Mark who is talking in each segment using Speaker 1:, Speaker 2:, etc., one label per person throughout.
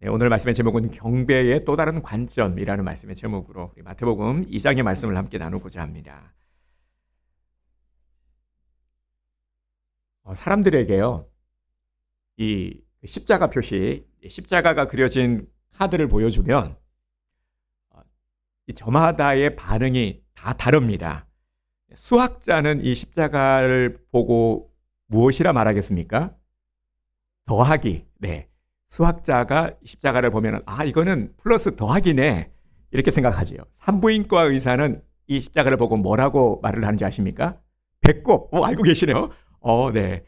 Speaker 1: 네, 오늘 말씀의 제목은 경배의 또 다른 관점이라는 말씀의 제목으로 우리 마태복음 2장의 말씀을 함께 나누고자 합니다. 사람들에게요, 이 십자가 표시, 십자가가 그려진 카드를 보여주면 이 저마다의 반응이 다 다릅니다. 수학자는 이 십자가를 보고 무엇이라 말하겠습니까? 더하기. 네. 수학자가 십자가를 보면 이거는 플러스 더하기네 이렇게 생각하지요. 산부인과 의사는 이 십자가를 보고 뭐라고 말을 하는지 아십니까? 배꼽. 알고 계시네요. 네.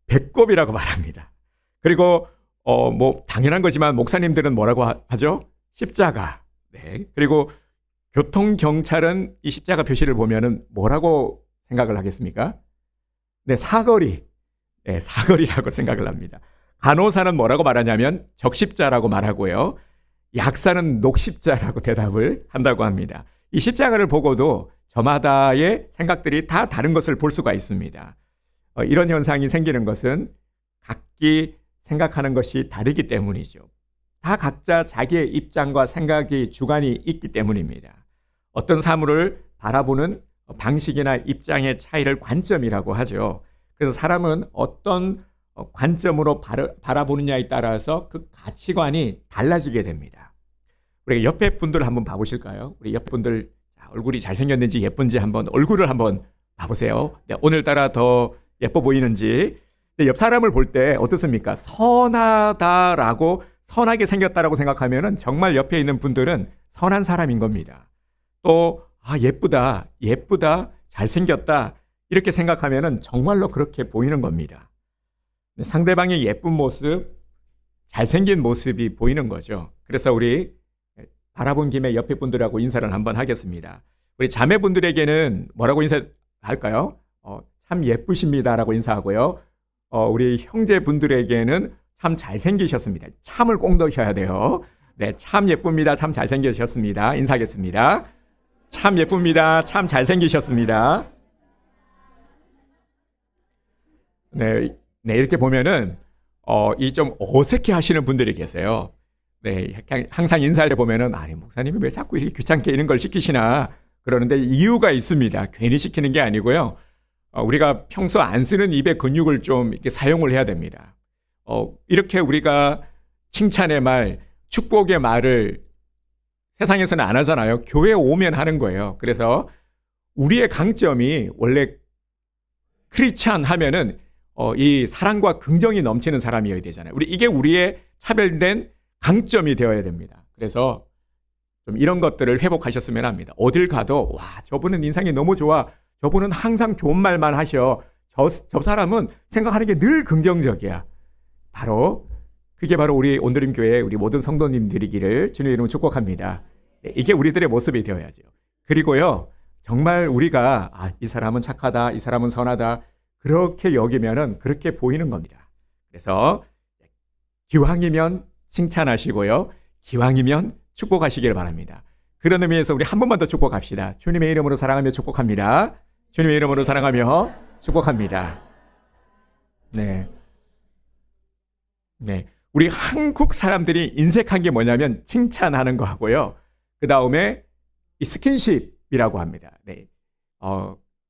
Speaker 1: 배꼽이라고 말합니다. 그리고 뭐 당연한 거지만 목사님들은 뭐라고 하죠? 십자가. 네. 그리고 교통경찰은 이 십자가 표시를 보면은 뭐라고 생각을 하겠습니까? 네, 사거리. 네, 사거리라고 생각을 합니다. 간호사는 뭐라고 말하냐면 적십자라고 말하고요. 약사는 녹십자라고 대답을 한다고 합니다. 이 십자가를 보고도 저마다의 생각들이 다 다른 것을 볼 수가 있습니다. 이런 현상이 생기는 것은 각기 생각하는 것이 다르기 때문이죠. 다 각자 자기의 입장과 생각이 주관이 있기 때문입니다. 어떤 사물을 바라보는 방식이나 입장의 차이를 관점이라고 하죠. 그래서 사람은 어떤 관점으로 바라보느냐에 따라서 그 가치관이 달라지게 됩니다. 우리 옆에 분들 한번 봐보실까요? 우리 옆 분들 얼굴이 잘생겼는지 예쁜지 한번 얼굴을 한번 봐보세요. 네, 오늘따라 더 예뻐 보이는지. 옆 사람을 볼 때 어떻습니까? 선하다라고 선하게 생겼다라고 생각하면은 정말 옆에 있는 분들은 선한 사람인 겁니다. 또 예쁘다, 잘생겼다 이렇게 생각하면은 정말로 그렇게 보이는 겁니다. 상대방의 예쁜 모습, 잘생긴 모습이 보이는 거죠. 그래서 우리 바라본 김에 옆에 분들하고 인사를 한번 하겠습니다. 우리 자매분들에게는 뭐라고 인사할까요? 참 예쁘십니다라고 인사하고요. 우리 형제분들에게는 참 잘생기셨습니다. 참을 꼭 넣으셔야 돼요. 네, 참 예쁩니다. 참 잘생기셨습니다. 인사하겠습니다. 참 예쁩니다. 참 잘생기셨습니다. 네, 이렇게 보면은 이 좀 어색해 하시는 분들이 계세요. 네, 항상 인사할 때 보면은 목사님이 왜 자꾸 이렇게 귀찮게 이런 걸 시키시나 그러는데 이유가 있습니다. 괜히 시키는 게 아니고요. 우리가 평소 안 쓰는 입의 근육을 좀 이렇게 사용을 해야 됩니다. 이렇게 우리가 칭찬의 말, 축복의 말을 세상에서는 안 하잖아요. 교회에 오면 하는 거예요. 그래서 우리의 강점이 원래 크리스찬 하면은 이 사랑과 긍정이 넘치는 사람이어야 되잖아요. 이게 우리의 차별된 강점이 되어야 됩니다. 그래서 좀 이런 것들을 회복하셨으면 합니다. 어딜 가도 저분은 인상이 너무 좋아. 저분은 항상 좋은 말만 하셔. 저 사람은 생각하는 게 늘 긍정적이야. 그게 바로 우리 온드림 교회 우리 모든 성도님들이기를 주님의 이름으로 축복합니다. 이게 우리들의 모습이 되어야죠. 그리고요, 정말 우리가 이 사람은 착하다, 이 사람은 선하다 그렇게 여기면은 그렇게 보이는 겁니다. 그래서 기왕이면 칭찬하시고요, 기왕이면 축복하시길 바랍니다. 그런 의미에서 우리 한 번만 더 축복합시다. 주님의 이름으로 사랑하며 축복합니다. 주님의 이름으로 사랑하며 축복합니다. 네. 우리 한국 사람들이 인색한 게 뭐냐면 칭찬하는 거 하고요. 그 다음에 이 스킨십이라고 합니다. 네.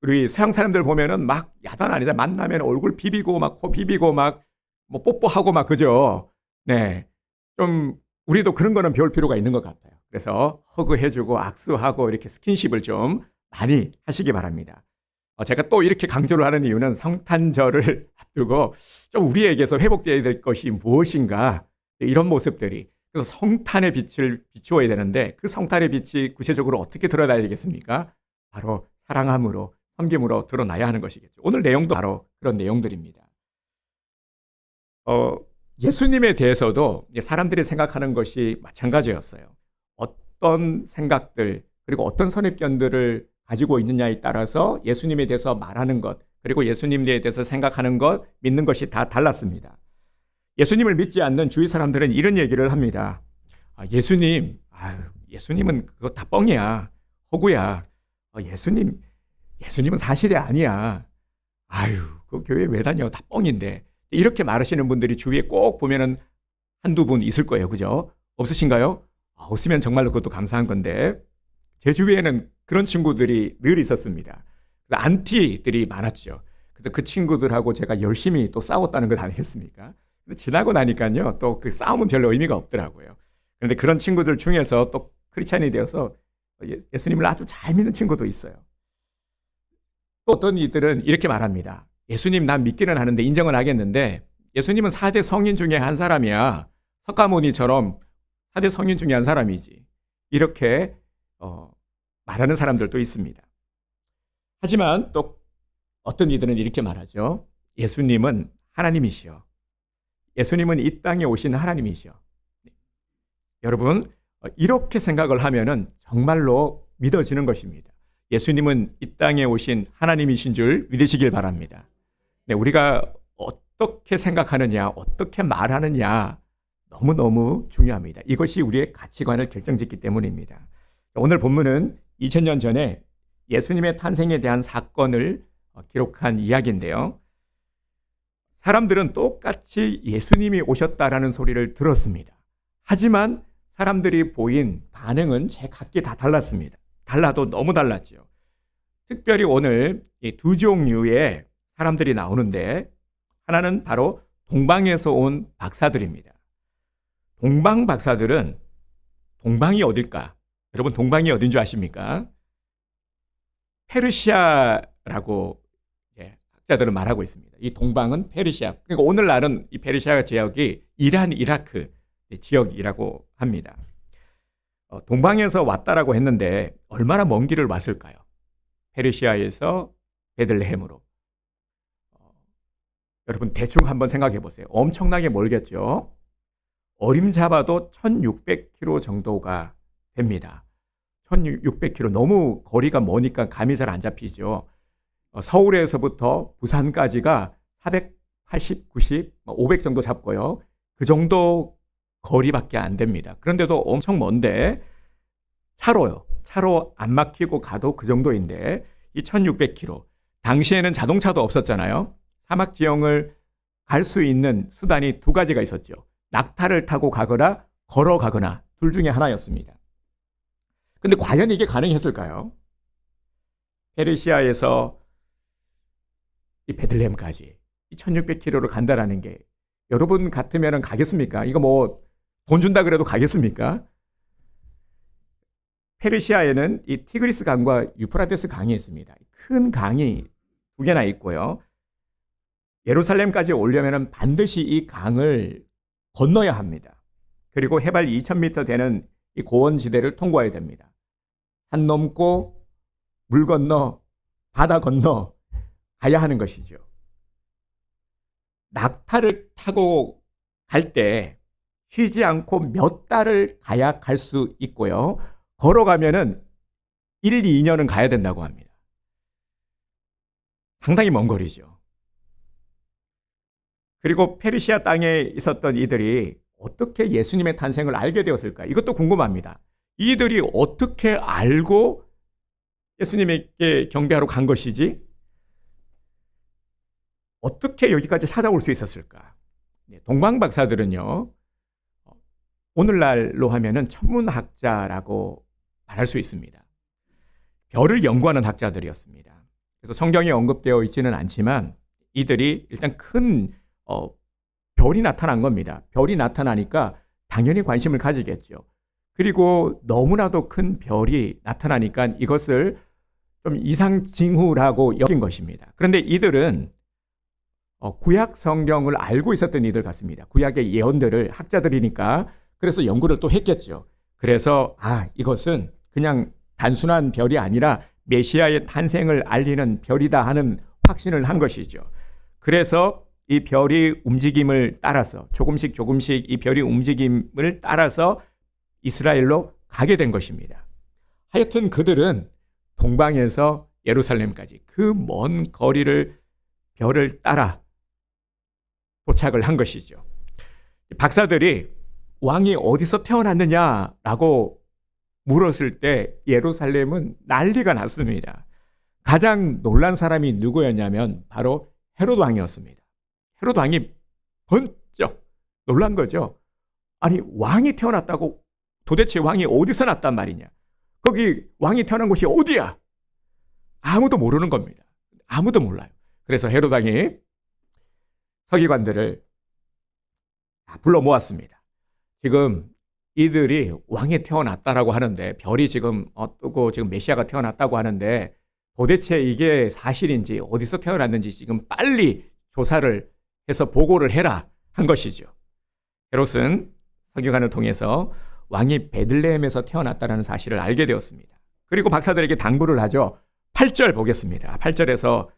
Speaker 1: 우리 서양 사람들 보면은 막 야단 아니다. 만나면 얼굴 비비고 막 코 비비고 막 뭐 뽀뽀하고 막 그죠. 네. 좀 우리도 그런 거는 배울 필요가 있는 것 같아요. 그래서 허그해주고 악수하고 이렇게 스킨십을 좀 많이 하시기 바랍니다. 제가 또 이렇게 강조를 하는 이유는 성탄절을 앞두고 좀 우리에게서 회복되어야 될 것이 무엇인가 이런 모습들이 그래서 성탄의 빛을 비추어야 되는데 그 성탄의 빛이 구체적으로 어떻게 드러나야 되겠습니까? 바로 사랑함으로 섬김으로 드러나야 하는 것이겠죠. 오늘 내용도 바로 그런 내용들입니다. 예수님에 대해서도 사람들이 생각하는 것이 마찬가지였어요. 어떤 생각들 그리고 어떤 선입견들을 가지고 있느냐에 따라서 예수님에 대해서 말하는 것 그리고 예수님에 대해서 생각하는 것 믿는 것이 다 달랐습니다. 예수님을 믿지 않는 주위 사람들은 이런 얘기를 합니다. 예수님은 그거 다 뻥이야. 허구야. 예수님은 사실이 아니야. 그 교회 왜 다녀? 다 뻥인데. 이렇게 말하시는 분들이 주위에 꼭 보면은 한두 분 있을 거예요. 그죠? 없으신가요? 없으면 정말로 그것도 감사한 건데 제 주위에는 그런 친구들이 늘 있었습니다. 안티들이 많았죠. 그래서 그 친구들하고 제가 열심히 또 싸웠다는 것 아니겠습니까? 근데 지나고 나니까요, 또 그 싸움은 별로 의미가 없더라고요. 그런데 그런 친구들 중에서 또 크리스찬이 되어서 예수님을 아주 잘 믿는 친구도 있어요. 또 어떤 이들은 이렇게 말합니다. 예수님 난 믿기는 하는데 인정은 하겠는데 예수님은 4대 성인 중에 한 사람이야. 석가모니처럼 4대 성인 중에 한 사람이지. 이렇게 말하는 사람들도 있습니다. 하지만 또 어떤 이들은 이렇게 말하죠. 예수님은 하나님이시여. 예수님은 이 땅에 오신 하나님이시여. 여러분, 이렇게 생각을 하면은 정말로 믿어지는 것입니다. 예수님은 이 땅에 오신 하나님이신 줄 믿으시길 바랍니다. 네, 우리가 어떻게 생각하느냐, 어떻게 말하느냐 너무너무 중요합니다. 이것이 우리의 가치관을 결정짓기 때문입니다. 오늘 본문은 2000년 전에 예수님의 탄생에 대한 사건을 기록한 이야기인데요. 사람들은 똑같이 예수님이 오셨다라는 소리를 들었습니다. 하지만 사람들이 보인 반응은 제각기 다 달랐습니다. 달라도 너무 달랐죠. 특별히 오늘 이 두 종류의 사람들이 나오는데 하나는 바로 동방에서 온 박사들입니다. 동방 박사들은 동방이 어딜까? 여러분 동방이 어딘 줄 아십니까? 페르시아라고 학자들은 말하고 있습니다. 이 동방은 페르시아. 그러니까 오늘날은 이 페르시아 지역이 이란, 이라크 지역이라고 합니다. 동방에서 왔다라고 했는데 얼마나 먼 길을 왔을까요? 페르시아에서 베들레헴으로. 여러분 대충 한번 생각해 보세요. 엄청나게 멀겠죠? 어림잡아도 1600km 정도가 됩니다. 1600km 너무 거리가 머니까 감이 잘 안 잡히죠. 서울에서부터 부산까지가 480, 90, 500 정도 잡고요. 그 정도 거리밖에 안 됩니다. 그런데도 엄청 먼데 차로요. 차로 안 막히고 가도 그 정도인데 이 1600km. 당시에는 자동차도 없었잖아요. 사막 지형을 갈 수 있는 수단이 두 가지가 있었죠. 낙타를 타고 가거나 걸어가거나 둘 중에 하나였습니다. 근데 과연 이게 가능했을까요? 페르시아에서 이 베들레헴까지 이 1600km를 간다라는 게 여러분 같으면 가겠습니까? 이거 뭐 돈 준다 그래도 가겠습니까? 페르시아에는 이 티그리스 강과 유프라테스 강이 있습니다. 큰 강이 두 개나 있고요. 예루살렘까지 오려면 반드시 이 강을 건너야 합니다. 그리고 해발 2000m 되는 이 고원지대를 통과해야 됩니다. 산 넘고 물 건너 바다 건너 가야 하는 것이죠. 낙타를 타고 갈 때 쉬지 않고 몇 달을 가야 갈 수 있고요. 걸어가면은 1, 2년은 가야 된다고 합니다. 상당히 먼 거리죠. 그리고 페르시아 땅에 있었던 이들이 어떻게 예수님의 탄생을 알게 되었을까? 이것도 궁금합니다. 이들이 어떻게 알고 예수님에게 경배하러 간 것이지? 어떻게 여기까지 찾아올 수 있었을까? 동방 박사들은요, 오늘날로 하면은 천문학자라고 말할 수 있습니다. 별을 연구하는 학자들이었습니다. 그래서 성경에 언급되어 있지는 않지만 이들이 일단 큰 별이 나타난 겁니다. 별이 나타나니까 당연히 관심을 가지겠죠. 그리고 너무나도 큰 별이 나타나니까 이것을 좀 이상징후라고 여긴 것입니다. 그런데 이들은 구약 성경을 알고 있었던 이들 같습니다. 구약의 예언들을 학자들이니까 그래서 연구를 또 했겠죠. 그래서 이것은 그냥 단순한 별이 아니라 메시아의 탄생을 알리는 별이다 하는 확신을 한 것이죠. 그래서 이 별이 움직임을 따라서 조금씩 이 별이 움직임을 따라서 이스라엘로 가게 된 것입니다. 하여튼 그들은 동방에서 예루살렘까지 그 먼 거리를 별을 따라 도착을 한 것이죠. 박사들이 왕이 어디서 태어났느냐라고 물었을 때 예루살렘은 난리가 났습니다. 가장 놀란 사람이 누구였냐면 바로 헤롯 왕이었습니다. 헤롯 왕이 번쩍 놀란 거죠. 아니, 왕이 태어났다고 도대체 왕이 어디서 났단 말이냐? 거기 왕이 태어난 곳이 어디야? 아무도 모르는 겁니다. 아무도 몰라요. 그래서 헤롯 왕이 서기관들을 다 불러 모았습니다. 지금 이들이 왕이 태어났다라고 하는데, 별이 지금 뜨고 지금 메시아가 태어났다고 하는데, 도대체 이게 사실인지 어디서 태어났는지 지금 빨리 조사를 해서 보고를 해라 한 것이죠. 헤롯은 서기관을 통해서 왕이 베들레헴에서 태어났다는 사실을 알게 되었습니다. 그리고 박사들에게 당부를 하죠. 8절 보겠습니다. 8절에서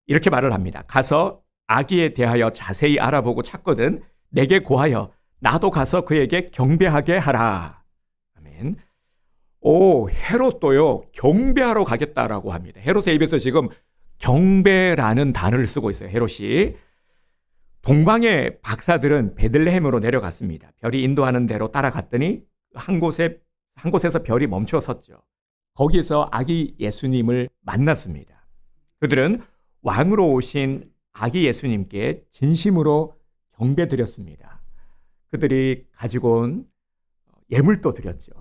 Speaker 1: 이렇게 말을 합니다. 가서 아기에 대하여 자세히 알아보고 찾거든 내게 고하여 나도 가서 그에게 경배하게 하라. 아멘. 오, 헤롯도요, 경배하러 가겠다라고 합니다. 헤롯의 입에서 지금 경배라는 단어를 쓰고 있어요. 헤롯이. 동방의 박사들은 베들레헴으로 내려갔습니다. 별이 인도하는 대로 따라갔더니 한 곳에서 별이 멈춰 섰죠. 거기서 아기 예수님을 만났습니다. 그들은 왕으로 오신 아기 예수님께 진심으로 경배드렸습니다. 그들이 가지고 온 예물도 드렸죠.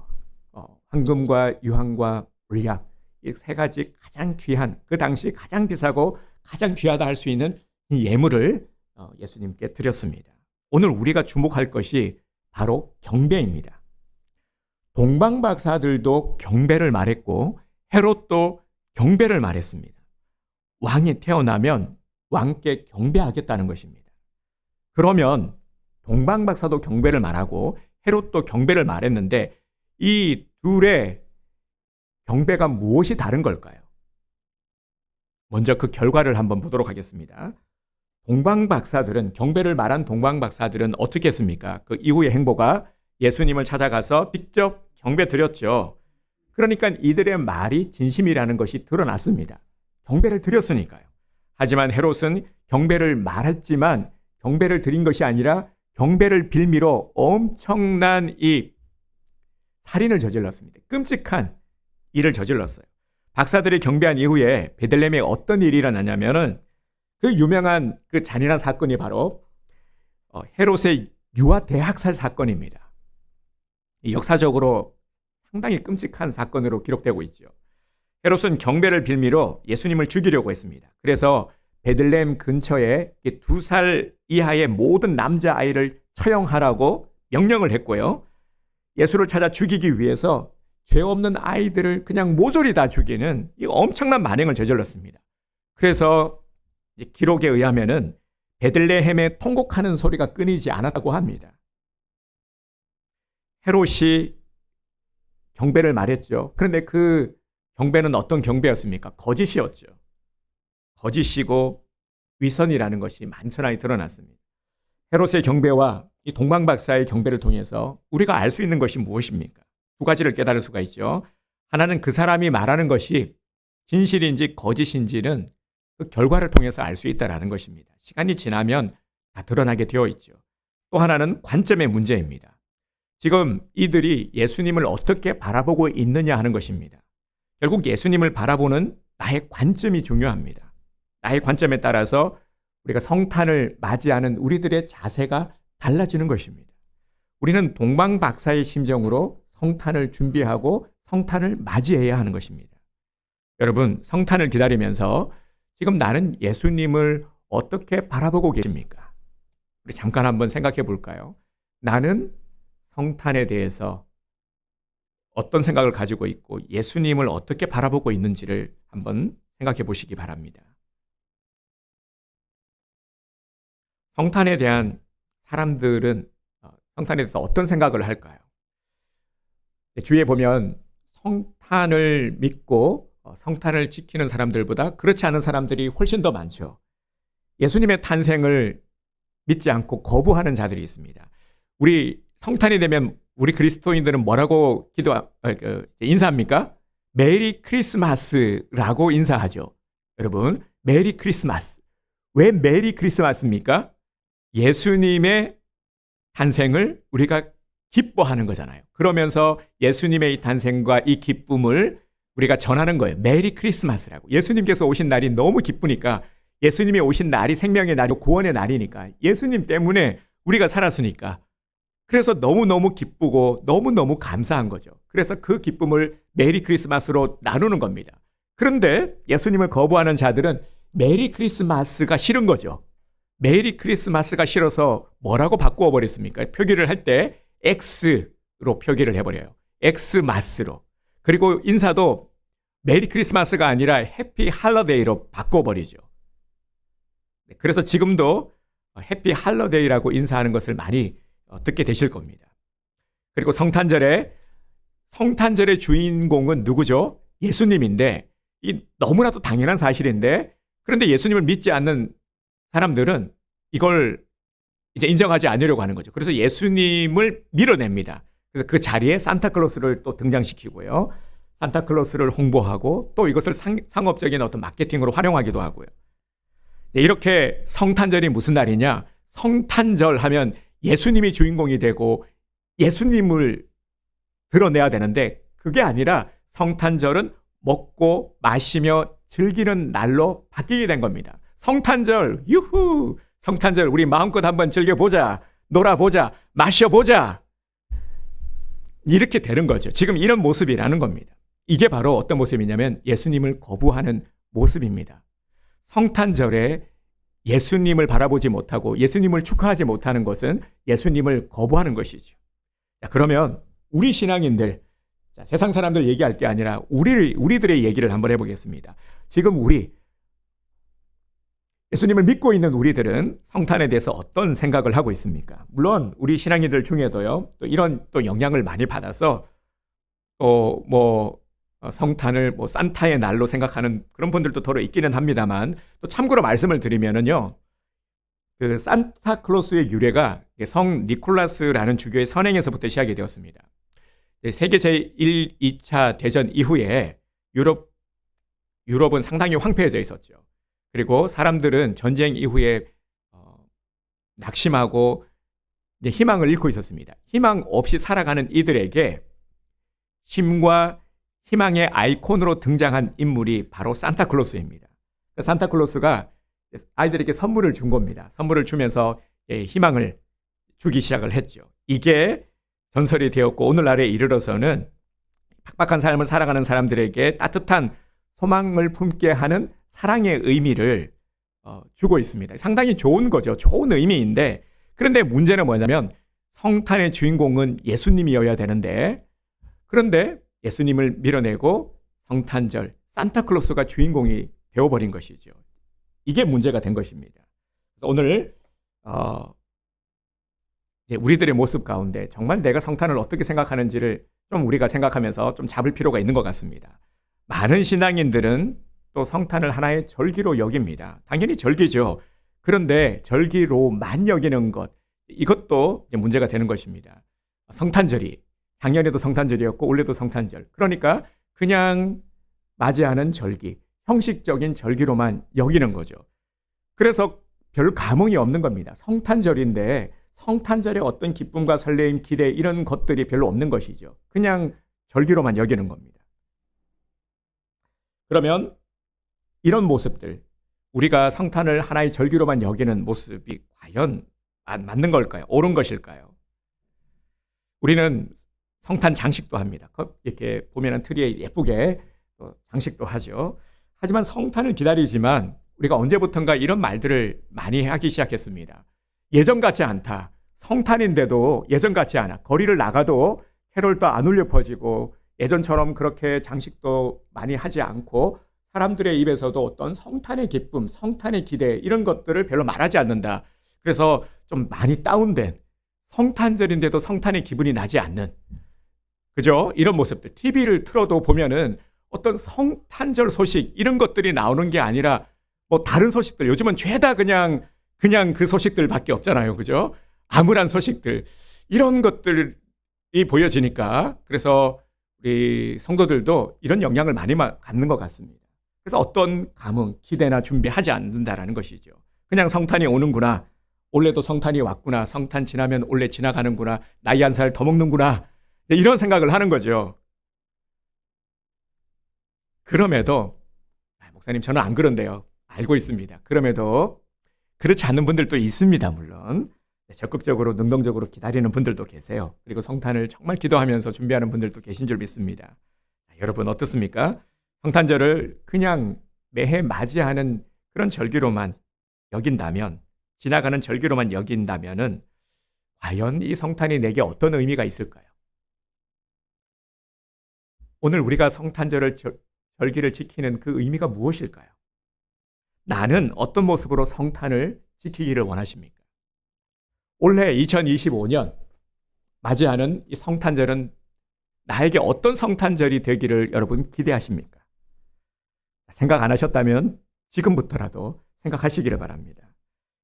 Speaker 1: 황금과 유황과 몰약, 이 세 가지 가장 귀한, 그 당시 가장 비싸고 가장 귀하다 할 수 있는 이 예물을 예수님께 드렸습니다. 오늘 우리가 주목할 것이 바로 경배입니다. 동방 박사들도 경배를 말했고 헤롯도 경배를 말했습니다. 왕이 태어나면 왕께 경배하겠다는 것입니다. 그러면 동방 박사도 경배를 말하고 헤롯도 경배를 말했는데 이 둘의 경배가 무엇이 다른 걸까요? 먼저 그 결과를 한번 보도록 하겠습니다. 동방 박사들은, 경배를 말한 동방 박사들은 어떻게 했습니까? 그 이후의 행보가 예수님을 찾아가서 직접 경배 드렸죠. 그러니까 이들의 말이 진심이라는 것이 드러났습니다. 경배를 드렸으니까요. 하지만 헤롯은 경배를 말했지만 경배를 드린 것이 아니라 경배를 빌미로 엄청난 이 살인을 저질렀습니다. 끔찍한 일을 저질렀어요. 박사들이 경배한 이후에 베들레헴에 어떤 일이 일어나냐면은 그 유명한 그 잔인한 사건이 바로 헤롯의 유아 대학살 사건입니다. 역사적으로 상당히 끔찍한 사건으로 기록되고 있죠. 헤롯은 경배를 빌미로 예수님을 죽이려고 했습니다. 그래서 베들레헴 근처에 2살 이하의 모든 남자아이를 처형하라고 명령을 했고요. 예수를 찾아 죽이기 위해서 죄 없는 아이들을 그냥 모조리 다 죽이는 이 엄청난 만행을 저질렀습니다. 그래서 이제 기록에 의하면은 베들레헴에 통곡하는 소리가 끊이지 않았다고 합니다. 헤롯이 경배를 말했죠. 그런데 그 경배는 어떤 경배였습니까? 거짓이었죠. 거짓이고 위선이라는 것이 만천하에 드러났습니다. 헤롯의 경배와 이 동방박사의 경배를 통해서 우리가 알 수 있는 것이 무엇입니까? 두 가지를 깨달을 수가 있죠. 하나는 그 사람이 말하는 것이 진실인지 거짓인지는 그 결과를 통해서 알 수 있다는 것입니다. 시간이 지나면 다 드러나게 되어 있죠. 또 하나는 관점의 문제입니다. 지금 이들이 예수님을 어떻게 바라보고 있느냐 하는 것입니다. 결국 예수님을 바라보는 나의 관점이 중요합니다. 나의 관점에 따라서 우리가 성탄을 맞이하는 우리들의 자세가 달라지는 것입니다. 우리는 동방박사의 심정으로 성탄을 준비하고 성탄을 맞이해야 하는 것입니다. 여러분, 성탄을 기다리면서 지금 나는 예수님을 어떻게 바라보고 계십니까? 우리 잠깐 한번 생각해 볼까요? 나는 성탄에 대해서 어떤 생각을 가지고 있고 예수님을 어떻게 바라보고 있는지를 한번 생각해 보시기 바랍니다. 성탄에 대한 사람들은 성탄에 대해서 어떤 생각을 할까요? 주위에 보면 성탄을 믿고 성탄을 지키는 사람들보다 그렇지 않은 사람들이 훨씬 더 많죠. 예수님의 탄생을 믿지 않고 거부하는 자들이 있습니다. 우리 성탄이 되면 우리 그리스도인들은 뭐라고 인사합니까? 메리 크리스마스라고 인사하죠. 여러분, 메리 크리스마스. 왜 메리 크리스마스입니까? 예수님의 탄생을 우리가 기뻐하는 거잖아요. 그러면서 예수님의 이 탄생과 이 기쁨을 우리가 전하는 거예요. 메리 크리스마스라고. 예수님께서 오신 날이 너무 기쁘니까, 예수님이 오신 날이 생명의 날이고 구원의 날이니까, 예수님 때문에 우리가 살았으니까 그래서 너무너무 기쁘고 너무너무 감사한 거죠. 그래서 그 기쁨을 메리 크리스마스로 나누는 겁니다. 그런데 예수님을 거부하는 자들은 메리 크리스마스가 싫은 거죠. 메리 크리스마스가 싫어서 뭐라고 바꾸어 버렸습니까? 표기를 할 때 X로 표기를 해버려요. 엑스마스로. 그리고 인사도 메리 크리스마스가 아니라 해피 할러데이로 바꿔버리죠. 그래서 지금도 해피 할러데이라고 인사하는 것을 많이 듣게 되실 겁니다. 그리고 성탄절의 주인공은 누구죠? 예수님인데, 이 너무나도 당연한 사실인데, 그런데 예수님을 믿지 않는 사람들은 이걸 이제 인정하지 않으려고 하는 거죠. 그래서 예수님을 밀어냅니다. 그래서 그 자리에 산타클로스를 또 등장시키고요. 산타클로스를 홍보하고 또 이것을 상업적인 어떤 마케팅으로 활용하기도 하고요. 네, 이렇게 성탄절이 무슨 날이냐? 성탄절 하면 예수님이 주인공이 되고 예수님을 드러내야 되는데 그게 아니라 성탄절은 먹고 마시며 즐기는 날로 바뀌게 된 겁니다. 성탄절, 유후! 성탄절 우리 마음껏 한번 즐겨보자, 놀아보자, 마셔보자. 이렇게 되는 거죠. 지금 이런 모습이라는 겁니다. 이게 바로 어떤 모습이냐면 예수님을 거부하는 모습입니다. 성탄절에 예수님을 바라보지 못하고 예수님을 축하하지 못하는 것은 예수님을 거부하는 것이죠. 자, 그러면 우리 신앙인들, 자, 세상 사람들 얘기할 게 아니라 우리들의 얘기를 한번 해보겠습니다. 지금 예수님을 믿고 있는 우리들은 성탄에 대해서 어떤 생각을 하고 있습니까? 물론 우리 신앙인들 중에도요, 또 이런 또 영향을 많이 받아서 성탄을 산타의 날로 생각하는 그런 분들도 더러 있기는 합니다만, 또 참고로 말씀을 드리면은요, 그 산타클로스의 유래가 성 니콜라스라는 주교의 선행에서부터 시작이 되었습니다. 세계 제1, 2차 대전 이후에 유럽은 상당히 황폐해져 있었죠. 그리고 사람들은 전쟁 이후에 낙심하고 이제 희망을 잃고 있었습니다. 희망 없이 살아가는 이들에게 힘과 희망의 아이콘으로 등장한 인물이 바로 산타클로스입니다. 산타클로스가 아이들에게 선물을 준 겁니다. 선물을 주면서 희망을 주기 시작을 했죠. 이게 전설이 되었고 오늘날에 이르러서는 팍팍한 삶을 살아가는 사람들에게 따뜻한 소망을 품게 하는 사랑의 의미를 주고 있습니다. 상당히 좋은 거죠. 좋은 의미인데, 그런데 문제는 뭐냐면 성탄의 주인공은 예수님이어야 되는데, 그런데 예수님을 밀어내고 성탄절 산타클로스가 주인공이 되어버린 것이죠. 이게 문제가 된 것입니다. 그래서 오늘 우리들의 모습 가운데 정말 내가 성탄을 어떻게 생각하는지를 좀 우리가 생각하면서 좀 잡을 필요가 있는 것 같습니다. 많은 신앙인들은 또 성탄을 하나의 절기로 여깁니다. 당연히 절기죠. 그런데 절기로만 여기는 것, 이것도 문제가 되는 것입니다. 성탄절이 작년에도 성탄절이었고 올해도 성탄절. 그러니까 그냥 맞이하는 절기, 형식적인 절기로만 여기는 거죠. 그래서 별 감흥이 없는 겁니다. 성탄절인데 성탄절의 어떤 기쁨과 설레임, 기대 이런 것들이 별로 없는 것이죠. 그냥 절기로만 여기는 겁니다. 그러면 이런 모습들, 우리가 성탄을 하나의 절기로만 여기는 모습이 과연 맞는 걸까요? 옳은 것일까요? 우리는 성탄 장식도 합니다. 이렇게 보면은 트리에 예쁘게 장식도 하죠. 하지만 성탄을 기다리지만 우리가 언제부턴가 이런 말들을 많이 하기 시작했습니다. 예전 같지 않다. 성탄인데도 예전 같지 않아. 거리를 나가도 캐롤도 안 울려 퍼지고 예전처럼 그렇게 장식도 많이 하지 않고 사람들의 입에서도 어떤 성탄의 기쁨, 성탄의 기대 이런 것들을 별로 말하지 않는다. 그래서 좀 많이 다운된, 성탄절인데도 성탄의 기분이 나지 않는, 그죠? 이런 모습들. TV를 틀어도 보면은 어떤 성탄절 소식 이런 것들이 나오는 게 아니라 다른 소식들, 요즘은 죄다 그냥 그 소식들밖에 없잖아요. 그죠? 암울한 소식들, 이런 것들이 보여지니까 그래서 우리 성도들도 이런 영향을 많이 갖는 것 같습니다. 그래서 어떤 감흥, 기대나 준비하지 않는다라는 것이죠. 그냥 성탄이 오는구나. 올해도 성탄이 왔구나. 성탄 지나면 올해 지나가는구나. 나이 한 살 더 먹는구나. 이런 생각을 하는 거죠. 그럼에도 목사님 저는 안 그런데요. 알고 있습니다. 그럼에도 그렇지 않는 분들도 있습니다. 물론. 적극적으로 능동적으로 기다리는 분들도 계세요. 그리고 성탄을 정말 기도하면서 준비하는 분들도 계신 줄 믿습니다. 여러분 어떻습니까? 성탄절을 그냥 매해 맞이하는 그런 절기로만 여긴다면, 지나가는 절기로만 여긴다면은 과연 이 성탄이 내게 어떤 의미가 있을까요? 오늘 우리가 성탄절을 절기를 지키는 그 의미가 무엇일까요? 나는 어떤 모습으로 성탄을 지키기를 원하십니까? 올해 2025년 맞이하는 이 성탄절은 나에게 어떤 성탄절이 되기를 여러분 기대하십니까? 생각 안 하셨다면 지금부터라도 생각하시기를 바랍니다.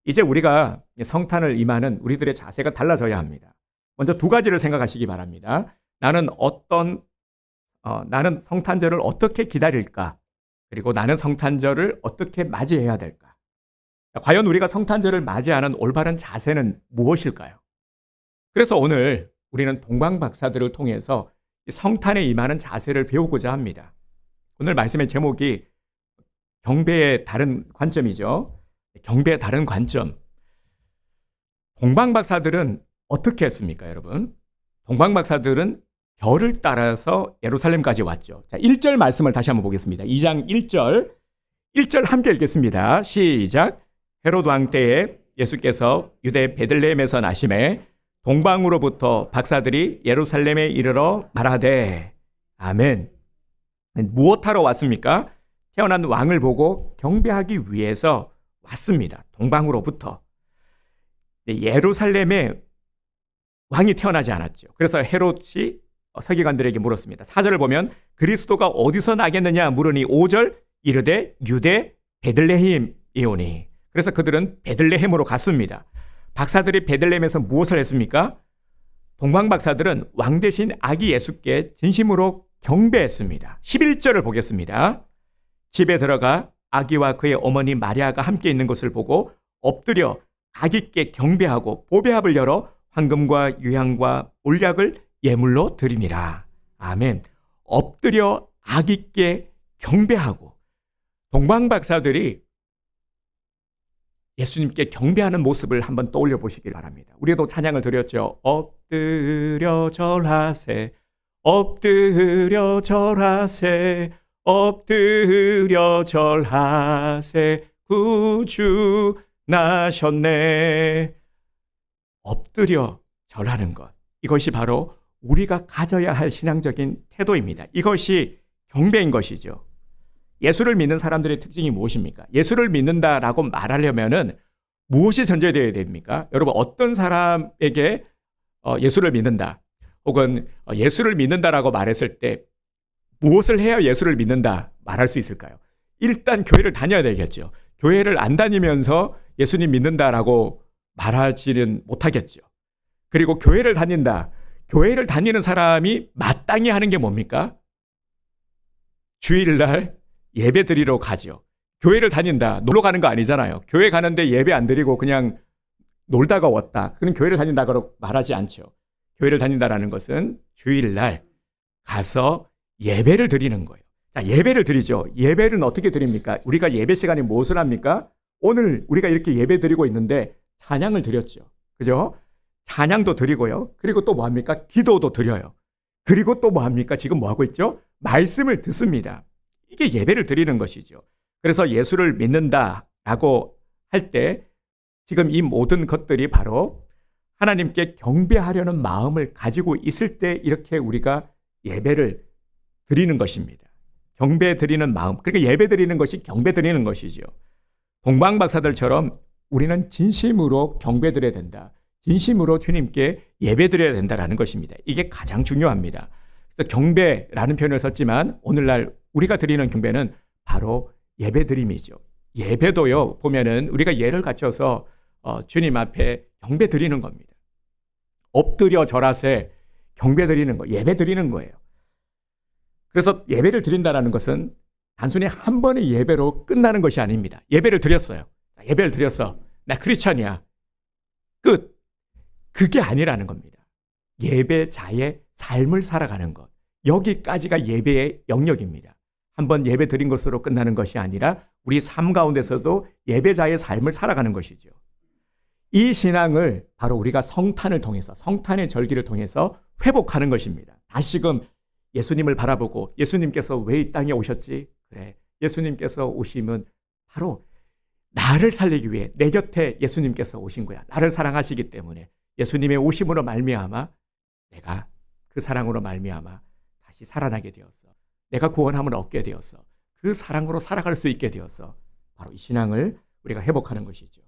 Speaker 1: 이제 우리가 성탄을 임하는 우리들의 자세가 달라져야 합니다. 먼저 두 가지를 생각하시기 바랍니다. 나는 성탄절을 어떻게 기다릴까? 그리고 나는 성탄절을 어떻게 맞이해야 될까? 과연 우리가 성탄절을 맞이하는 올바른 자세는 무엇일까요? 그래서 오늘 우리는 동방박사들을 통해서 성탄에 임하는 자세를 배우고자 합니다. 오늘 말씀의 제목이 경배의 다른 관점이죠. 경배의 다른 관점. 동방박사들은 어떻게 했습니까, 여러분? 동방박사들은 별을 따라서 예루살렘까지 왔죠. 자, 1절 말씀을 다시 한번 보겠습니다. 2장 1절. 1절 함께 읽겠습니다. 시작. 헤롯 왕 때에 예수께서 유대 베들레헴에서 나심에 동방으로부터 박사들이 예루살렘에 이르러 말하되. 아멘. 무엇하러 왔습니까? 태어난 왕을 보고 경배하기 위해서 왔습니다. 동방으로부터. 예루살렘에 왕이 태어나지 않았죠. 그래서 헤롯이 서기관들에게 물었습니다. 4절을 보면 그리스도가 어디서 나겠느냐 물으니 5절 이르되 유대 베들레헴이오니. 그래서 그들은 베들레헴으로 갔습니다. 박사들이 베들레헴에서 무엇을 했습니까? 동방박사들은 왕 대신 아기 예수께 진심으로 경배했습니다. 11절을 보겠습니다. 집에 들어가 아기와 그의 어머니 마리아가 함께 있는 것을 보고 엎드려 아기께 경배하고 보배합을 열어 황금과 유향과 몰약을 예물로 드리니라. 아멘. 엎드려 아기께 경배하고. 동방박사들이 예수님께 경배하는 모습을 한번 떠올려 보시길 바랍니다. 우리도 찬양을 드렸죠. 엎드려 절하세, 엎드려 절하세, 엎드려 절하세, 구주 나셨네. 엎드려 절하는 것, 이것이 바로 우리가 가져야 할 신앙적인 태도입니다. 이것이 경배인 것이죠. 예수를 믿는 사람들의 특징이 무엇입니까? 예수를 믿는다라고 말하려면은 무엇이 전제되어야 됩니까? 여러분, 어떤 사람에게 예수를 믿는다 혹은 예수를 믿는다라고 말했을 때 무엇을 해야 예수를 믿는다 말할 수 있을까요? 일단 교회를 다녀야 되겠죠. 교회를 안 다니면서 예수님 믿는다라고 말하지는 못하겠죠. 그리고 교회를 다닌다. 교회를 다니는 사람이 마땅히 하는 게 뭡니까? 주일날 예배 드리러 가죠. 교회를 다닌다. 놀러 가는 거 아니잖아요. 교회 가는데 예배 안 드리고 그냥 놀다가 왔다. 그는 교회를 다닌다고 말하지 않죠. 교회를 다닌다라는 것은 주일날 가서 예배를 드리는 거예요. 자, 예배를 드리죠. 예배는 어떻게 드립니까? 우리가 예배 시간에 무엇을 합니까? 오늘 우리가 이렇게 예배 드리고 있는데 찬양을 드렸죠. 그죠? 찬양도 드리고요. 그리고 또 뭐 합니까? 기도도 드려요. 그리고 또 뭐 합니까? 지금 뭐 하고 있죠? 말씀을 듣습니다. 이게 예배를 드리는 것이죠. 그래서 예수를 믿는다라고 할 때 지금 이 모든 것들이 바로 하나님께 경배하려는 마음을 가지고 있을 때 이렇게 우리가 예배를 드리는 것입니다. 경배 드리는 마음, 그러니까 예배 드리는 것이 경배 드리는 것이죠. 동방박사들처럼 우리는 진심으로 경배 드려야 된다. 진심으로 주님께 예배 드려야 된다라는 것입니다. 이게 가장 중요합니다. 그래서 경배라는 표현을 썼지만 오늘날 우리가 드리는 경배는 바로 예배 드림이죠. 예배도요, 보면은 우리가 예를 갖춰서 주님 앞에 경배 드리는 겁니다. 엎드려 절하세, 경배 드리는 거, 예배 드리는 거예요. 그래서 예배를 드린다는 것은 단순히 한 번의 예배로 끝나는 것이 아닙니다. 예배를 드렸어요. 예배를 드렸어. 나 크리스찬이야. 끝. 그게 아니라는 겁니다. 예배자의 삶을 살아가는 것. 여기까지가 예배의 영역입니다. 한번 예배 드린 것으로 끝나는 것이 아니라 우리 삶 가운데서도 예배자의 삶을 살아가는 것이죠. 이 신앙을 바로 우리가 성탄을 통해서, 성탄의 절기를 통해서 회복하는 것입니다. 다시금 예수님을 바라보고 예수님께서 왜 이 땅에 오셨지? 그래, 예수님께서 오심은 바로 나를 살리기 위해 내 곁에 예수님께서 오신 거야. 나를 사랑하시기 때문에 예수님의 오심으로 말미암아 내가 그 사랑으로 말미암아 다시 살아나게 되었어. 내가 구원함을 얻게 되었어. 그 사랑으로 살아갈 수 있게 되었어. 바로 이 신앙을 우리가 회복하는 것이죠.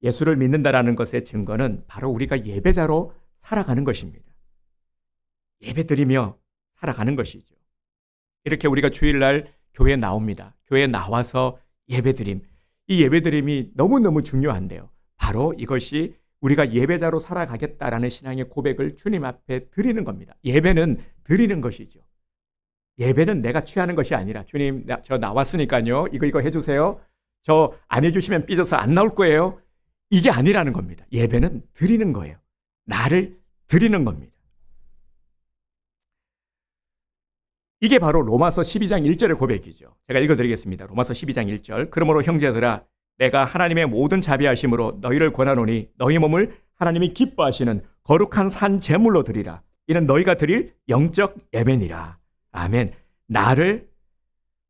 Speaker 1: 예수를 믿는다라는 것의 증거는 바로 우리가 예배자로 살아가는 것입니다. 예배드리며 살아가는 것이죠. 이렇게 우리가 주일날 교회에 나옵니다. 교회에 나와서 예배드림. 이 예배드림이 너무너무 중요한데요. 바로 이것이 우리가 예배자로 살아가겠다라는 신앙의 고백을 주님 앞에 드리는 겁니다. 예배는 드리는 것이죠. 예배는 내가 취하는 것이 아니라 주님, 저 나왔으니까요. 이거 해주세요. 저 안 해주시면 삐져서 안 나올 거예요. 이게 아니라는 겁니다. 예배는 드리는 거예요. 나를 드리는 겁니다. 이게 바로 로마서 12장 1절의 고백이죠. 제가 읽어드리겠습니다. 로마서 12장 1절. 그러므로 형제들아, 내가 하나님의 모든 자비하심으로 너희를 권하노니 너희 몸을 하나님이 기뻐하시는 거룩한 산 제물로 드리라. 이는 너희가 드릴 영적 예배니라. 아멘. 나를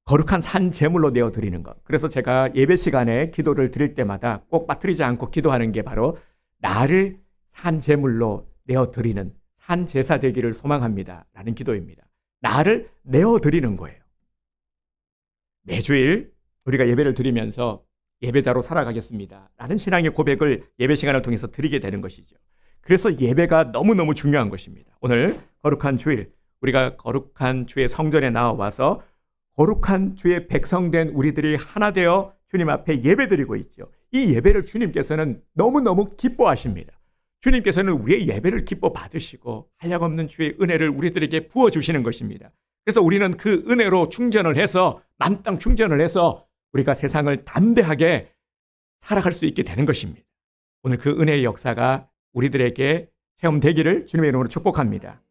Speaker 1: 거룩한 산 제물로 내어 드리는 것. 그래서 제가 예배 시간에 기도를 드릴 때마다 꼭 빠뜨리지 않고 기도하는 게 바로 나를 산 제물로 내어 드리는 산 제사 되기를 소망합니다. 라는 기도입니다. 나를 내어 드리는 거예요. 매주일 우리가 예배를 드리면서 예배자로 살아가겠습니다. 라는 신앙의 고백을 예배 시간을 통해서 드리게 되는 것이죠. 그래서 예배가 너무너무 중요한 것입니다. 오늘 거룩한 주일, 우리가 거룩한 주의 성전에 나와서 거룩한 주의 백성된 우리들이 하나 되어 주님 앞에 예배드리고 있죠. 이 예배를 주님께서는 너무너무 기뻐하십니다. 주님께서는 우리의 예배를 기뻐 받으시고 한량없는 주의 은혜를 우리들에게 부어주시는 것입니다. 그래서 우리는 그 은혜로 충전을 해서 만땅 충전을 해서 우리가 세상을 담대하게 살아갈 수 있게 되는 것입니다. 오늘 그 은혜의 역사가 우리들에게 체험되기를 주님의 이름으로 축복합니다.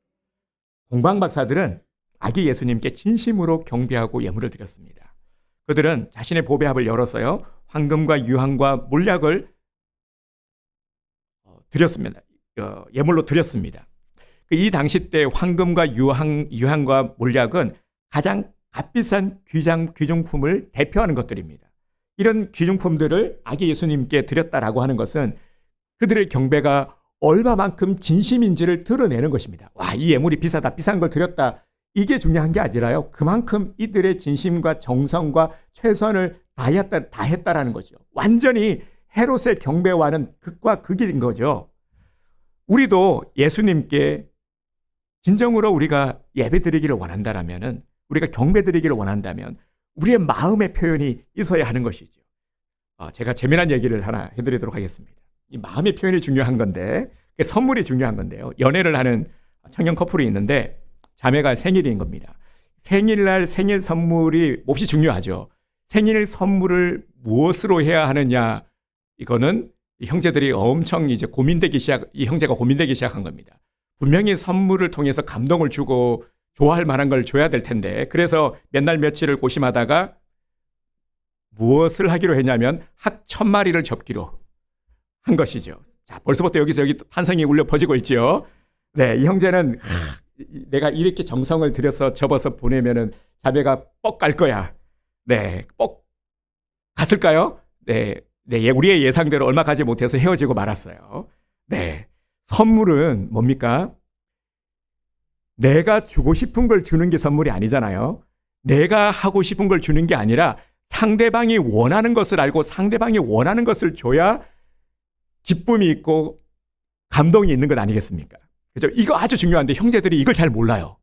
Speaker 1: 동방박사들은 아기 예수님께 진심으로 경배하고 예물을 드렸습니다. 그들은 자신의 보배합을 열어서요, 황금과 유황과 몰약을 드렸습니다. 예물로 드렸습니다. 이 당시 때 황금과 유황과 몰약은 가장 값비싼 귀중품을 대표하는 것들입니다. 이런 귀중품들을 아기 예수님께 드렸다라고 하는 것은 그들의 경배가 얼마만큼 진심인지를 드러내는 것입니다. 와, 이 예물이 비싸다, 비싼 걸 드렸다. 이게 중요한 게 아니라요. 그만큼 이들의 진심과 정성과 최선을 다했다라는 거죠. 완전히 헤롯의 경배와는 극과 극인 거죠. 우리도 예수님께 진정으로 우리가 예배 드리기를 원한다라면은, 우리가 경배 드리기를 원한다면 우리의 마음의 표현이 있어야 하는 것이죠. 제가 재미난 얘기를 하나 해드리도록 하겠습니다. 이 마음의 표현이 중요한 건데, 선물이 중요한 건데요. 연애를 하는 청년 커플이 있는데 자매가 생일인 겁니다. 생일날 생일 선물이 몹시 중요하죠. 생일 선물을 무엇으로 해야 하느냐, 이거는 형제들이 엄청 이제 이 형제가 고민되기 시작한 겁니다. 분명히 선물을 통해서 감동을 주고 좋아할 만한 걸 줘야 될 텐데, 그래서 몇 날 며칠을 고심하다가 무엇을 하기로 했냐면 학 1000마리를 접기로 한 것이죠. 자, 벌써부터 여기서 여기 환상이 울려 퍼지고 있죠. 네, 이 형제는 내가 이렇게 정성을 들여서 접어서 보내면은 자매가 뻑 갈 거야. 네, 뻑 갔을까요? 네, 우리의 예상대로 얼마 가지 못해서 헤어지고 말았어요. 네, 선물은 뭡니까? 내가 주고 싶은 걸 주는 게 선물이 아니잖아요. 내가 하고 싶은 걸 주는 게 아니라 상대방이 원하는 것을 알고 상대방이 원하는 것을 줘야 기쁨이 있고 감동이 있는 것 아니겠습니까? 그죠? 이거 아주 중요한데 형제들이 이걸 잘 몰라요.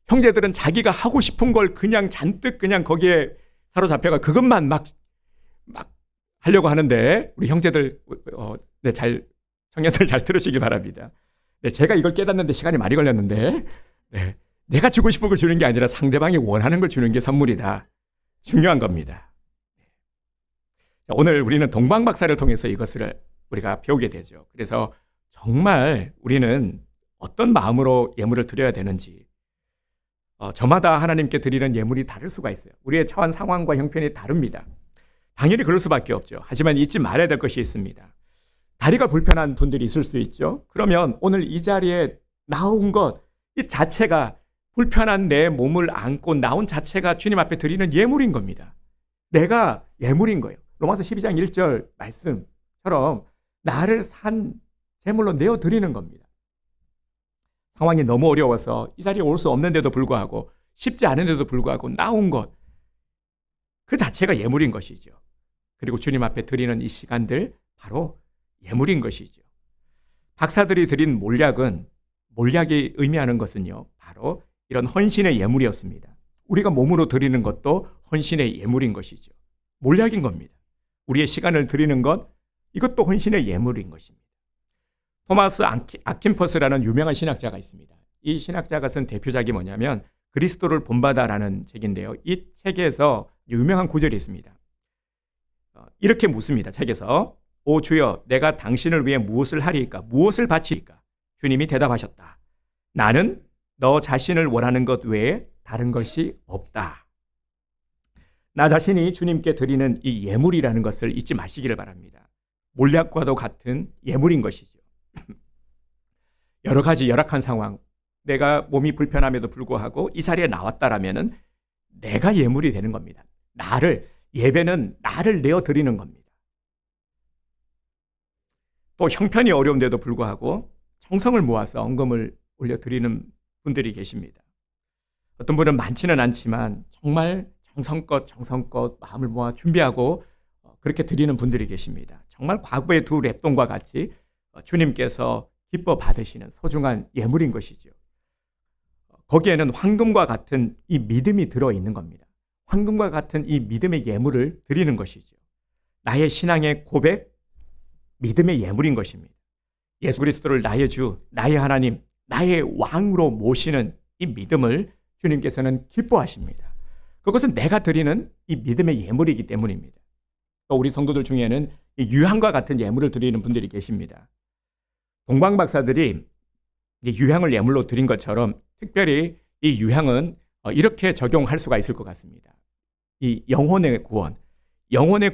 Speaker 1: 형제들은 자기가 하고 싶은 걸 그냥 잔뜩 그냥 거기에 사로잡혀가 그것만 막 하려고 하는데, 우리 형제들, 청년들 잘 들으시기 바랍니다. 네, 제가 이걸 깨닫는데 시간이 많이 걸렸는데, 네, 내가 주고 싶은 걸 주는 게 아니라 상대방이 원하는 걸 주는 게 선물이다. 중요한 겁니다. 오늘 우리는 동방박사를 통해서 이것을 우리가 배우게 되죠. 그래서 정말 우리는 어떤 마음으로 예물을 드려야 되는지, 저마다 하나님께 드리는 예물이 다를 수가 있어요. 우리의 처한 상황과 형편이 다릅니다. 당연히 그럴 수밖에 없죠. 하지만 잊지 말아야 될 것이 있습니다. 다리가 불편한 분들이 있을 수 있죠. 그러면 오늘 이 자리에 나온 것, 이 자체가 불편한 내 몸을 안고 나온 자체가 주님 앞에 드리는 예물인 겁니다. 내가 예물인 거예요. 로마서 12장 1절 말씀처럼 나를 산 제물로 내어 드리는 겁니다. 상황이 너무 어려워서 이 자리에 올 수 없는데도 불구하고, 쉽지 않은데도 불구하고 나온 것, 그 자체가 예물인 것이죠. 그리고 주님 앞에 드리는 이 시간들 바로 예물인 것이죠. 박사들이 드린 몰약이 의미하는 것은요, 바로 이런 헌신의 예물이었습니다. 우리가 몸으로 드리는 것도 헌신의 예물인 것이죠. 몰약인 겁니다. 우리의 시간을 드리는 것, 이것도 헌신의 예물인 것입니다. 토마스 아킨퍼스라는 유명한 신학자가 있습니다. 이 신학자가 쓴 대표작이 뭐냐면 그리스도를 본받아라는 책인데요. 이 책에서 유명한 구절이 있습니다. 이렇게 묻습니다. 책에서 오 주여, 내가 당신을 위해 무엇을 하리이까? 무엇을 바치리까? 주님이 대답하셨다. 나는 너 자신을 원하는 것 외에 다른 것이 없다. 나 자신이 주님께 드리는 이 예물이라는 것을 잊지 마시기를 바랍니다. 몰약과도 같은 예물인 것이죠. 여러 가지 열악한 상황, 내가 몸이 불편함에도 불구하고 이 자리에 나왔다라면은 내가 예물이 되는 겁니다. 예배는 나를 내어 드리는 겁니다. 또 형편이 어려운데도 불구하고 정성을 모아서 헌금을 올려 드리는 분들이 계십니다. 어떤 분은 많지는 않지만 정말 정성껏 마음을 모아 준비하고 그렇게 드리는 분들이 계십니다. 정말 과거의 두 랩돈과 같이 주님께서 기뻐 받으시는 소중한 예물인 것이죠. 거기에는 황금과 같은 이 믿음이 들어있는 겁니다. 황금과 같은 이 믿음의 예물을 드리는 것이죠. 나의 신앙의 고백, 믿음의 예물인 것입니다. 예수 그리스도를 나의 주, 나의 하나님, 나의 왕으로 모시는 이 믿음을 주님께서는 기뻐하십니다. 그것은 내가 드리는 이 믿음의 예물이기 때문입니다. 또 우리 성도들 중에는 이 유향과 같은 예물을 드리는 분들이 계십니다. 동방 박사들이 유향을 예물로 드린 것처럼 특별히 이 유향은 이렇게 적용할 수가 있을 것 같습니다. 이 영혼의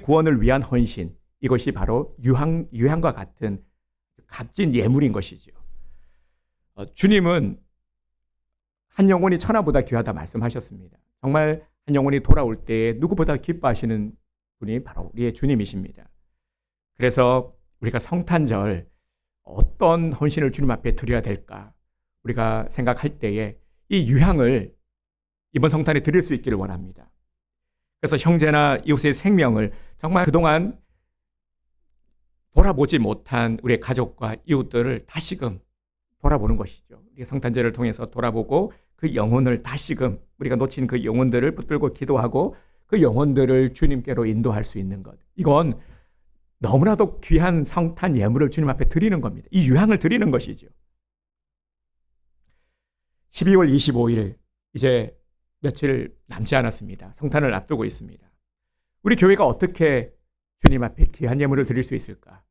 Speaker 1: 구원을 위한 헌신, 이것이 바로 유향과 같은 값진 예물인 것이죠. 주님은 한 영혼이 천하보다 귀하다 말씀하셨습니다. 정말 한 영혼이 돌아올 때 누구보다 기뻐하시는 분이 바로 우리의 주님이십니다. 그래서 우리가 성탄절 어떤 헌신을 주님 앞에 드려야 될까? 우리가 생각할 때에 이 유향을 이번 성탄에 드릴 수 있기를 원합니다. 그래서 형제나 이웃의 생명을 정말 그동안 돌아보지 못한 우리의 가족과 이웃들을 다시금 돌아보는 것이죠. 우리 성탄절을 통해서 돌아보고 그 영혼을 다시금 우리가 놓친 그 영혼들을 붙들고 기도하고 그 영혼들을 주님께로 인도할 수 있는 것. 이건 너무나도 귀한 성탄 예물을 주님 앞에 드리는 겁니다. 이 유향을 드리는 것이죠. 12월 25일 이제 며칠 남지 않았습니다. 성탄을 앞두고 있습니다. 우리 교회가 어떻게 주님 앞에 귀한 예물을 드릴 수 있을까?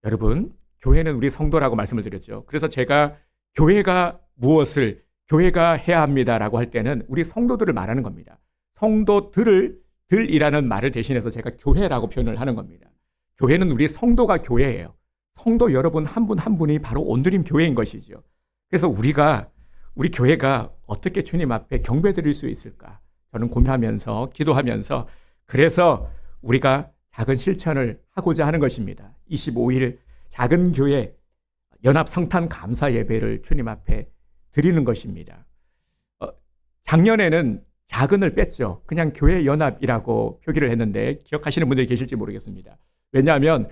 Speaker 1: 여러분, 교회는 우리 성도라고 말씀을 드렸죠. 그래서 제가 교회가 해야 합니다라고 할 때는 우리 성도들을 말하는 겁니다. 성도들이라는 말을 대신해서 제가 교회라고 표현을 하는 겁니다. 교회는 우리 성도가 교회예요. 성도 여러분 한 분 한 분이 바로 온드림 교회인 것이죠. 그래서 우리 교회가 어떻게 주님 앞에 경배 드릴 수 있을까? 저는 고민하면서 기도하면서 그래서 우리가 작은 실천을 하고자 하는 것입니다. 25일 작은 교회 연합 성탄 감사 예배를 주님 앞에 드리는 것입니다. 작년에는 작은을 뺐죠. 그냥 교회 연합이라고 표기를 했는데 기억하시는 분들이 계실지 모르겠습니다. 왜냐하면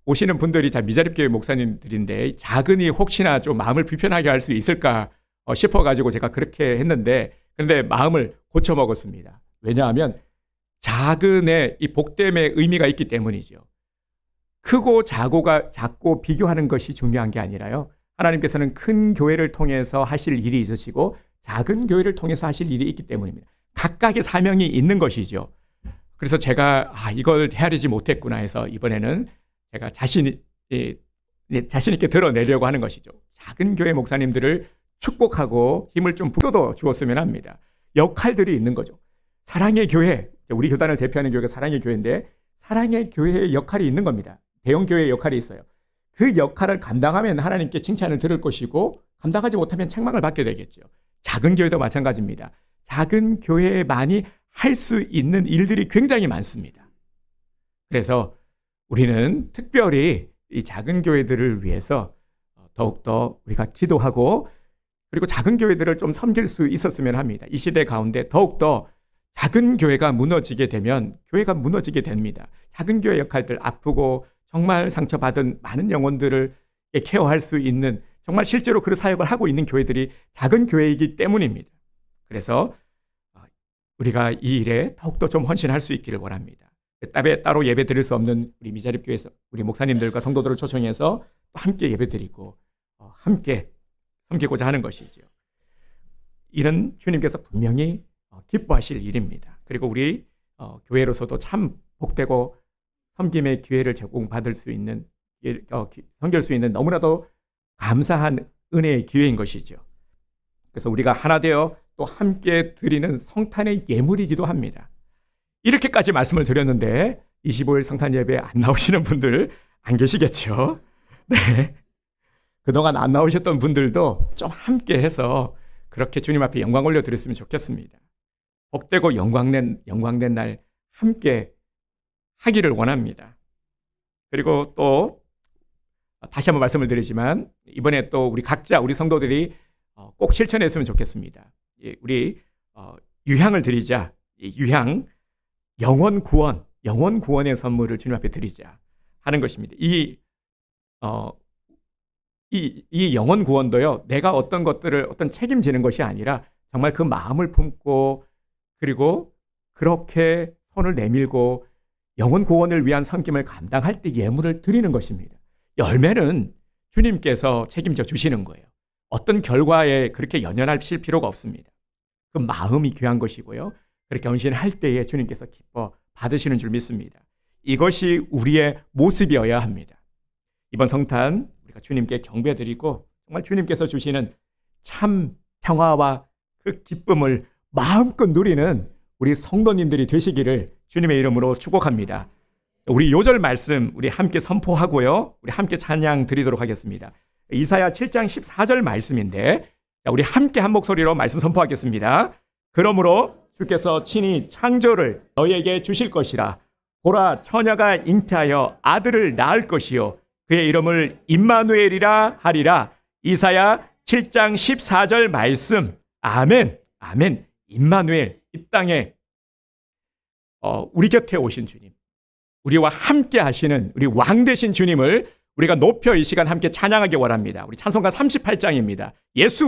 Speaker 1: 오시는 분들이 다 미자립교회 목사님들인데 작은이 혹시나 좀 마음을 불편하게 할 수 있을까 싶어가지고 제가 그렇게 했는데 그런데 마음을 고쳐먹었습니다. 왜냐하면 작은의 이 복됨의 의미가 있기 때문이죠. 크고 작고 비교하는 것이 중요한 게 아니라요. 하나님께서는 큰 교회를 통해서 하실 일이 있으시고 작은 교회를 통해서 하실 일이 있기 때문입니다. 각각의 사명이 있는 것이죠. 그래서 제가 이걸 헤아리지 못했구나 해서 이번에는 제가 자신 있게 드러내려고 하는 것이죠. 작은 교회 목사님들을 축복하고 힘을 좀 북돋워 주었으면 합니다. 역할들이 있는 거죠. 사랑의 교회, 우리 교단을 대표하는 교회가 사랑의 교회인데 사랑의 교회의 역할이 있는 겁니다. 대형 교회의 역할이 있어요. 그 역할을 감당하면 하나님께 칭찬을 들을 것이고 감당하지 못하면 책망을 받게 되겠죠. 작은 교회도 마찬가지입니다. 작은 교회만이 할 수 있는 일들이 굉장히 많습니다. 그래서 우리는 특별히 이 작은 교회들을 위해서 더욱더 우리가 기도하고 그리고 작은 교회들을 좀 섬길 수 있었으면 합니다. 이 시대 가운데 더욱더 작은 교회가 무너지게 되면 교회가 무너지게 됩니다. 작은 교회 역할들 아프고 정말 상처받은 많은 영혼들을 케어할 수 있는 정말 실제로 그 사역을 하고 있는 교회들이 작은 교회이기 때문입니다. 그래서 우리가 이 일에 더욱더 좀 헌신할 수 있기를 원합니다. 따로 예배 드릴 수 없는 우리 미자립교회에서 우리 목사님들과 성도들을 초청해서 함께 예배 드리고 함께 섬기고자 하는 것이죠. 이는 주님께서 분명히 기뻐하실 일입니다. 그리고 우리 교회로서도 참 복되고 섬김의 기회를 제공받을 수 있는 섬길 수 있는 너무나도 감사한 은혜의 기회인 것이죠. 그래서 우리가 하나 되어 또 함께 드리는 성탄의 예물이기도 합니다. 이렇게까지 말씀을 드렸는데 25일 성탄 예배에 안 나오시는 분들 안 계시겠죠? 네. 그동안 안 나오셨던 분들도 좀 함께 해서 그렇게 주님 앞에 영광 올려드렸으면 좋겠습니다. 복되고 영광된 날 함께 하기를 원합니다. 그리고 또 다시 한번 말씀을 드리지만 이번에 또 우리 각자 우리 성도들이 꼭 실천했으면 좋겠습니다. 우리 유향을 드리자. 유향 영혼 구원의 선물을 주님 앞에 드리자 하는 것입니다. 이 영혼 구원도요, 내가 어떤 것들을 책임지는 것이 아니라 정말 그 마음을 품고 그리고 그렇게 손을 내밀고 영혼 구원을 위한 섬김을 감당할 때 예물을 드리는 것입니다. 열매는 주님께서 책임져 주시는 거예요. 어떤 결과에 그렇게 연연하실 필요가 없습니다. 그 마음이 귀한 것이고요. 그렇게 헌신할 때에 주님께서 기뻐 받으시는 줄 믿습니다. 이것이 우리의 모습이어야 합니다. 이번 성탄 우리가 주님께 경배드리고 정말 주님께서 주시는 참 평화와 그 기쁨을 마음껏 누리는 우리 성도님들이 되시기를 주님의 이름으로 축복합니다. 우리 요절 말씀 우리 함께 선포하고요. 우리 함께 찬양 드리도록 하겠습니다. 이사야 7장 14절 말씀인데 우리 함께 한 목소리로 말씀 선포하겠습니다. 그러므로 주께서 친히 창조를 너희에게 주실 것이라. 보라, 처녀가 잉태하여 아들을 낳을 것이요 그의 이름을 임마누엘이라 하리라. 이사야 7장 14절 말씀. 아멘. 아멘. 임마누엘, 이 땅에 우리 곁에 오신 주님, 우리와 함께 하시는 우리 왕 되신 주님을 우리가 높여 이 시간 함께 찬양하기 원합니다. 우리 찬송가 38장입니다. 예수